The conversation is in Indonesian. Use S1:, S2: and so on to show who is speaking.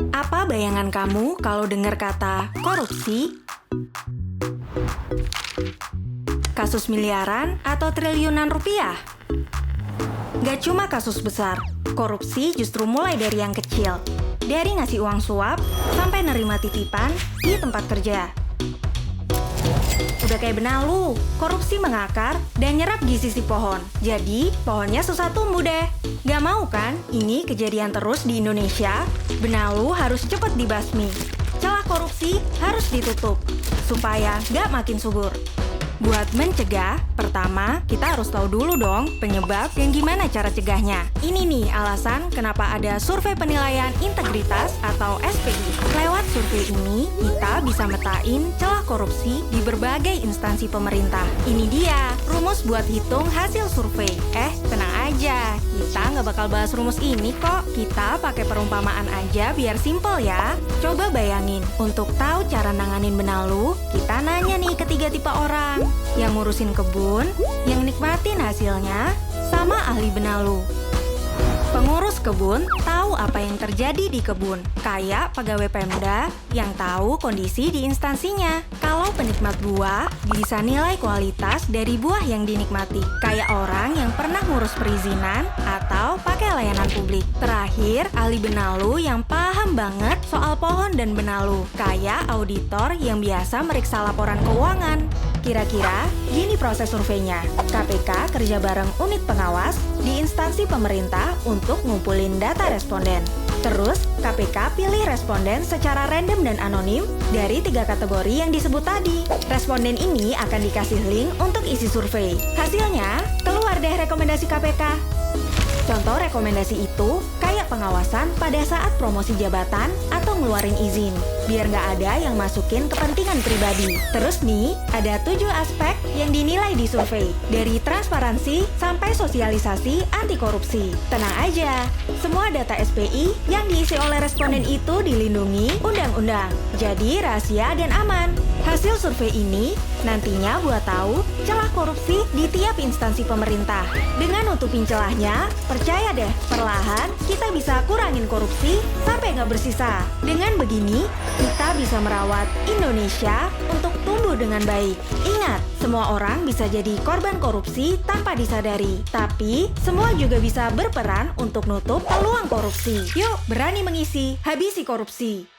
S1: Apa bayangan kamu kalau dengar kata korupsi? Kasus miliaran atau triliunan rupiah? Gak cuma kasus besar, korupsi justru mulai dari yang kecil. Dari ngasih uang suap sampai nerima titipan di tempat kerja. Udah kayak benalu, korupsi mengakar dan nyerap gizi si pohon. Jadi, pohonnya susah tumbuh deh. Gak mau kan ini kejadian terus di Indonesia? Benalu harus cepet dibasmi. Celah korupsi harus ditutup, supaya gak makin subur. Buat mencegah, pertama, kita harus tahu dulu dong penyebab dan gimana cara cegahnya. Ini nih alasan kenapa ada survei penilaian integritas atau SPI. Lewat survei ini, kita bisa metain celah korupsi di berbagai instansi pemerintah. Ini dia, rumus buat hitung hasil survei. Tenang aja, kita nggak bakal bahas rumus ini kok. Kita pakai perumpamaan aja biar simple ya. Coba bayangin, untuk tahu cara nanganin benalu, kita nanya nih ke 3 tipe orang. Yang ngurusin kebun, yang nikmatin hasilnya, sama ahli benalu. Pengurus kebun tahu apa yang terjadi di kebun, kayak pegawai Pemda yang tahu kondisi di instansinya. Kalau penikmat buah, bisa nilai kualitas dari buah yang dinikmati, kayak orang yang pernah ngurus perizinan atau pakai layanan publik. Terakhir, ahli benalu yang paham banget soal pohon dan benalu, kayak auditor yang biasa meriksa laporan keuangan. Kira-kira gini proses surveinya. KPK kerja bareng unit pengawas di instansi pemerintah untuk ngumpulin data responden. Terus, KPK pilih responden secara random dan anonim dari 3 kategori yang disebut tadi. Responden ini akan dikasih link untuk isi survei. Hasilnya, keluar deh rekomendasi KPK. Contoh rekomendasi itu kayak pengawasan pada saat promosi jabatan atau ngeluarin izin, biar nggak ada yang masukin kepentingan pribadi. Terus nih, ada 7 aspek yang dinilai di survei, dari transparansi sampai sosialisasi anti korupsi. Tenang aja, semua data SPI yang diisi oleh responden itu dilindungi undang-undang, jadi rahasia dan aman. Hasil survei ini nantinya buat tahu celah korupsi di tiap instansi pemerintah. Dengan nutupin celahnya, percaya deh, perlahan kita bisa kurangin korupsi sampai nggak bersisa. Dengan begini, kita bisa merawat Indonesia untuk tumbuh dengan baik. Ingat, semua orang bisa jadi korban korupsi tanpa disadari. Tapi, semua juga bisa berperan untuk nutup peluang korupsi. Yuk, berani mengisi, habisi korupsi.